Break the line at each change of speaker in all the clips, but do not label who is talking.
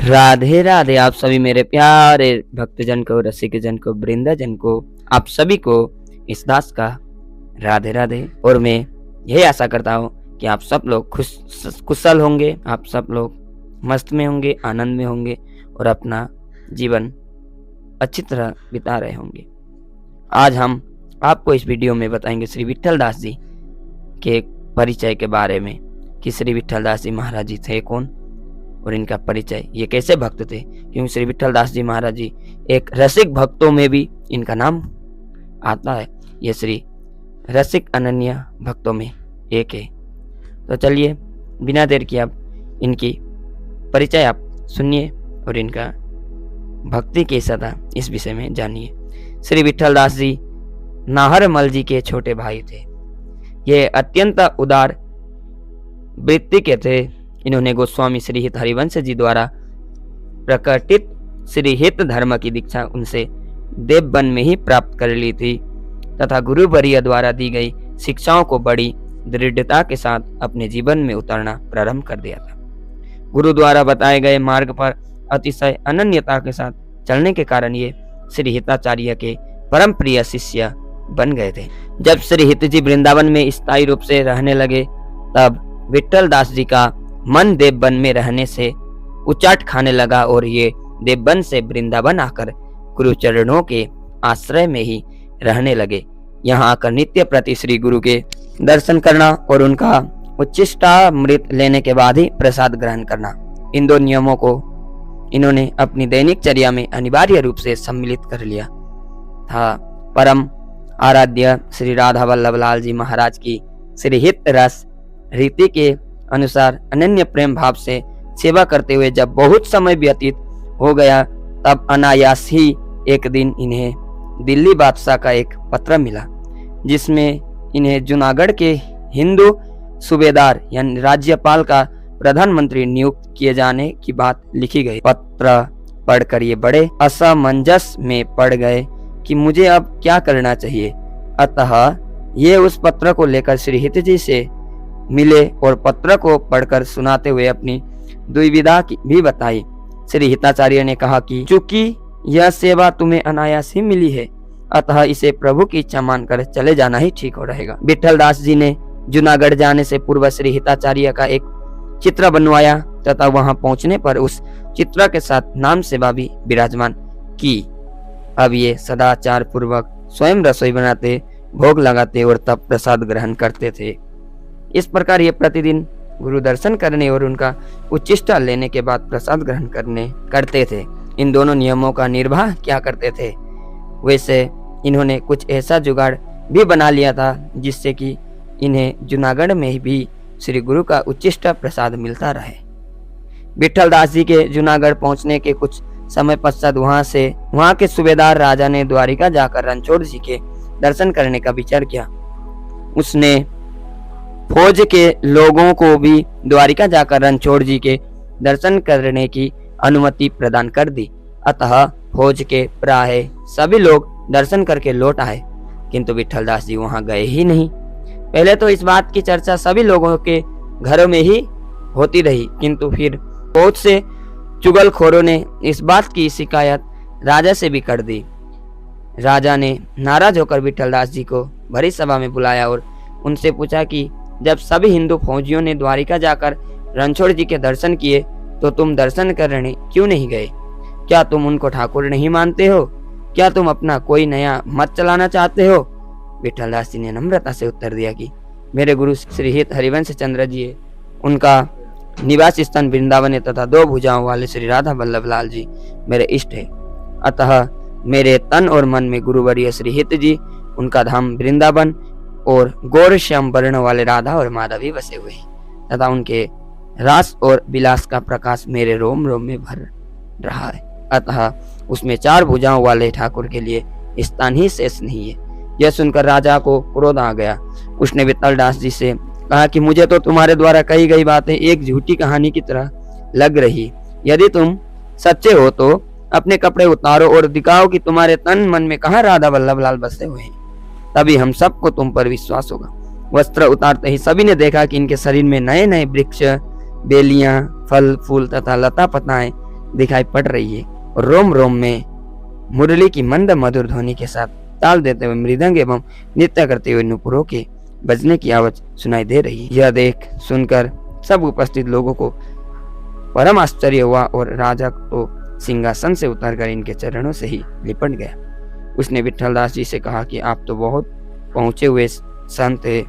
राधे राधे आप सभी मेरे प्यारे भक्तजन को, रसिक जन को, वृंदजन को, आप सभी को इस दास का राधे राधे। और मैं यही आशा करता हूँ कि आप सब लोग कुशल होंगे, आप सब लोग मस्त में होंगे, आनंद में होंगे और अपना जीवन अच्छी तरह बिता रहे होंगे। आज हम आपको इस वीडियो में बताएंगे श्री विट्ठल दास जी के परिचय के बारे में कि श्री विट्ठल दास जी महाराज जी थे कौन और इनका परिचय, ये कैसे भक्त थे। क्योंकि श्री विट्ठल दास जी महाराज जी एक रसिक भक्तों में भी इनका नाम आता है। ये श्री रसिक अनन्य भक्तों में एक है। तो चलिए बिना देर किए आप इनकी परिचय आप सुनिए और इनका भक्ति कैसा था इस विषय में जानिए। श्री विट्ठल दास जी नाहरमल जी के छोटे भाई थे। ये अत्यंत उदार वृत्ति के थे। इन्होंने गोस्वामी श्री हित हरिवंश जी द्वारा प्रकटित श्री हित धर्म की दीक्षा उनसे देवबन में ही प्राप्त कर ली थी तथा गुरुवर्य द्वारा दी गई शिक्षाओं को बड़ी दृढ़ता के साथ अपने जीवन में उतारना प्रारंभ कर दिया था। गुरु द्वारा बताए गए मार्ग पर अतिशय अनन्यता के साथ चलने के कारण ये श्री हिताचार्य के परम प्रिय शिष्य बन गए थे। जब श्री हित जी वृंदावन में स्थायी रूप से रहने लगे तब विट्ठल दास जी का मन देवबन में रहने से उचाट खाने लगा और ये देवबन से वृंदावन आकर गुरुचरणों के आश्रय में ही रहने लगे। यहाँ आकर नित्य प्रति श्री गुरु के दर्शन करना और उनका उच्छिष्टामृत लेने के बाद ही प्रसाद ग्रहण करना, इन दो नियमों को इन्होंने अपनी दैनिक चर्या में अनिवार्य रूप से सम्मिलित कर लिया था। परम आराध्य श्री राधा वल्लभ लाल जी महाराज की श्री हित रस रीति के अनुसार अनन्य प्रेम भाव से सेवा करते हुए जब बहुत समय व्यतीत हो गया तब अनायास ही एक दिन इन्हें दिल्ली बादशाह का एक पत्र मिला जिसमें इन्हें जूनागढ़ के हिंदू सूबेदार यानी राज्यपाल का प्रधानमंत्री नियुक्त किए जाने की बात लिखी गई। पत्र पढ़कर ये बड़े असमंजस में पड़ गए कि मुझे अब क्या करना चाहिए। अतः ये उस पत्र को लेकर श्री हित जी से मिले और पत्र को पढ़कर सुनाते हुए अपनी दुविधा भी बताई। श्री हिताचार्य ने कहा कि चूंकि यह सेवा तुम्हें अनायास ही मिली है अतः इसे प्रभु की इच्छा मानकर चले जाना ही ठीक हो रहेगा। विट्ठल दास जी ने जूनागढ़ जाने से पूर्व श्री हिताचार्य का एक चित्र बनवाया तथा वहां पहुंचने पर उस चित्र के साथ नाम सेवा भी विराजमान की। अब ये सदाचार पूर्वक स्वयं रसोई बनाते, भोग लगाते और तब प्रसाद ग्रहण करते थे। इस प्रकार ये प्रतिदिन गुरु दर्शन करने और उनका उच्छिष्ट लेने के बाद प्रसाद ग्रहण करते थे। इन दोनों नियमों का निर्वाह क्या करते थे। वैसे इन्होंने कुछ ऐसा जुगाड़ भी बना लिया था जिससे कि इन्हें जूनागढ़ में भी श्री गुरु का उच्छिष्ट प्रसाद मिलता रहे। विट्ठल दास जी के जूनागढ़ पहुंचने के कुछ समय पश्चात वहां के सूबेदार राजा ने द्वारिका जाकर रणछोड़ जी के दर्शन करने का विचार किया। उसने फौज के लोगों को भी द्वारिका जाकर रणछोड़ जी के दर्शन करने की अनुमति प्रदान कर दी। अतः फौज के प्राय सभी लोग दर्शन करके लौट आए किंतु विट्ठल दास जी वहां गए ही नहीं। पहले तो इस बात की चर्चा सभी लोगों के घरों में ही होती रही किंतु फिर बहुत से चुगलखोरों ने इस बात की शिकायत राजा से भी कर दी। राजा ने नाराज होकर विट्ठल दास जी को भरी सभा में बुलाया और उनसे पूछा कि जब सभी हिंदू फौजियों ने द्वारिका जाकर रणछोड़ जी के दर्शन किए तो तुम दर्शन करने क्यों नहीं गए? क्या तुम उनको ठाकुर नहीं मानते हो? क्या तुम अपना कोई नया मत चलाना चाहते हो? विट्ठल दास जी ने नम्रता से उत्तर दिया कि मेरे गुरु श्री हित हरिवंश चंद्र जी है, उनका निवास स्थान वृंदावन है तथा दो भुजाओं वाले श्री राधा वल्लभ लाल जी मेरे इष्ट है। अतः मेरे तन और मन में गुरुवर्य श्री हित जी, उनका धाम वृंदावन और गौर श्याम वर्ण वाले राधा और माधवी बसे हुए हैं तथा उनके रास और विलास का प्रकाश मेरे रोम रोम में भर रहा है। अतः उसमें चार भुजाओं वाले ठाकुर के लिए स्थान ही शेष नहीं है। यह सुनकर राजा को क्रोध आ गया। उसने विट्ठल दास जी से कहा कि मुझे तो तुम्हारे द्वारा कही गई बातें एक झूठी कहानी की तरह लग रही। यदि तुम सच्चे हो तो अपने कपड़े उतारो और दिखाओ कि तुम्हारे तन मन में कहाँ राधा वल्लभ लाल बसे हुए हैं, तभी हम सबको तुम पर विश्वास होगा। वस्त्र उतारते ही सभी ने देखा कि इनके शरीर में नए नए वृक्ष, बेलियां, फल फूल तथा लता पताएं दिखाई पड़ रही है और रोम रोम में मुरली की मंद मधुर ध्वनि के साथ ताल देते हुए मृदंग एवं नृत्य करते हुए नुपुरों के बजने की आवाज सुनाई दे रही है। यह देख सुनकर सब उपस्थित लोगों को परम आश्चर्य हुआ और राजा तो सिंहासन से उतरकर इनके चरणों से ही लिपट गया। उसने विठलदास जी से कहा कि आप तो बहुत पहुंचे हुए संत है,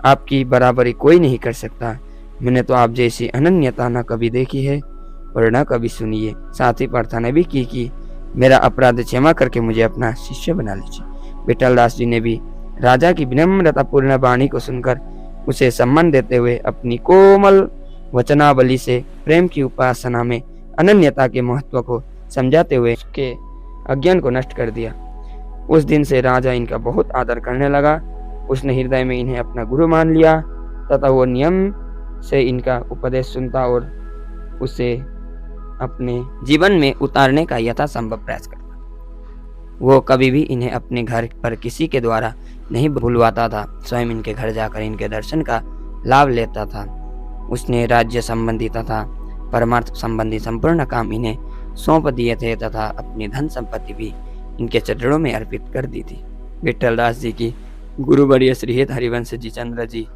आपकी बराबरी कोई नहीं कर सकता। मैंने तो आप जैसी अनन्यता न कभी देखी है और न कभी सुनी है। साथ ही प्रार्थना भी की कि मेरा अपराध क्षमा करके मुझे अपना शिष्य बना लीजिए। विठलदास जी ने भी राजा की विनम्रतापूर्ण वाणी को सुनकर उसे सम्मान देते हुए अपनी कोमल वचनावली से प्रेम की उपासना में अनन्यता के महत्व को समझाते हुए उसके अज्ञान को नष्ट कर दिया। उस दिन से राजा इनका बहुत आदर करने लगा। उसने हृदय में इन्हें अपना गुरु मान लिया तथा वो नियम से इनका उपदेश सुनता और उसे अपने जीवन में उतारने का यथासंभव प्रयास करता। वो कभी भी इन्हें अपने घर पर किसी के द्वारा नहीं भूलवाता था, स्वयं इनके घर जाकर इनके दर्शन का लाभ लेता था। उसने राज्य संबंधी तथा परमार्थ संबंधी संपूर्ण काम इन्हें सौंप दिए थे तथा अपनी धन संपत्ति भी इनके चरणों में अर्पित कर दी थी। विठलदास जी की गुरुवर्य श्रीहित हरिवंश जी चंद्र जी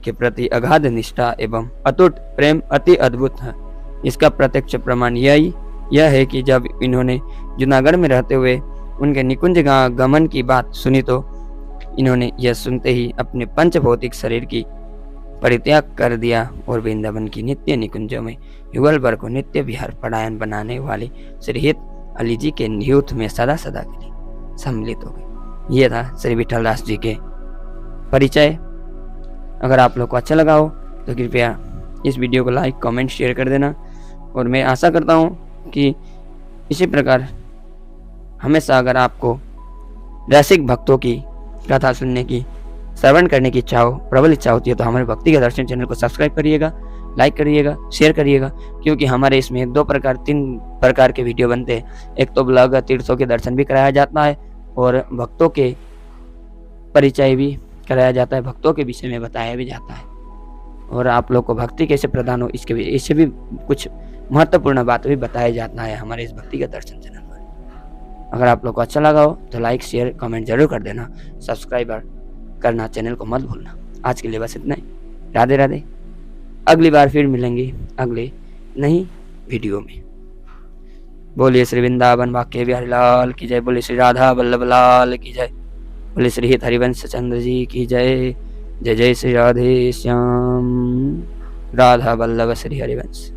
के प्रति अगाध निष्ठा एवं अटूट प्रेम अति अद्भुत है। इसका प्रत्यक्ष प्रमाण यह है कि जब इन्होंने जूनागढ़ में रहते हुए उनके निकुंज गमन की बात सुनी तो इन्होंने यह सुनते ही अपने पंच भौतिक शरीर की परित्याग कर दिया और वृंदावन की नित्य निकुंजों में युगल भर को नित्य विहार पलायन बनाने वाले श्रीहित अली जी के नियुत में सदा सदा के लिए सम्मिलित हो गए। यह था श्री विठलदास जी के परिचय। अगर आप लोग को अच्छा लगा हो तो कृपया इस वीडियो को लाइक कमेंट शेयर कर देना और मैं आशा करता हूँ कि इसी प्रकार हमेशा अगर आपको रसिक भक्तों की कथा सुनने की श्रवण करने की इच्छा हो, प्रबल इच्छा होती है तो हमारे भक्ति के दर्शन चैनल को सब्सक्राइब करिएगा, लाइक करिएगा, शेयर करिएगा, क्योंकि हमारे इसमें 3 प्रकार के वीडियो बनते हैं। एक तो ब्लॉग तीर्थों के दर्शन भी कराया जाता है और भक्तों के परिचय भी कराया जाता है, भक्तों के विषय में बताया भी जाता है और आप लोग को भक्ति कैसे प्रदान हो इससे भी कुछ महत्वपूर्ण बात भी बताया जाता है हमारे इस भक्ति के दर्शन चैनल पर। अगर आप लोग को अच्छा लगा हो तो लाइक शेयर कमेंट जरूर कर देना, सब्सक्राइब करना चैनल को मत भूलना। आज के लिए बस इतना ही। राधे राधे। अगली बार फिर मिलेंगे अगले नई वीडियो में। बोलिए श्री वृंदावन वाक्य बिहारी लाल की जय। बोलिए श्री राधा वल्लभ लाल की जय। बोलिए श्री हित हरिवंश चंद्र जी की जय। जय जय श्री राधे श्याम राधा वल्लभ श्री हरिवंश।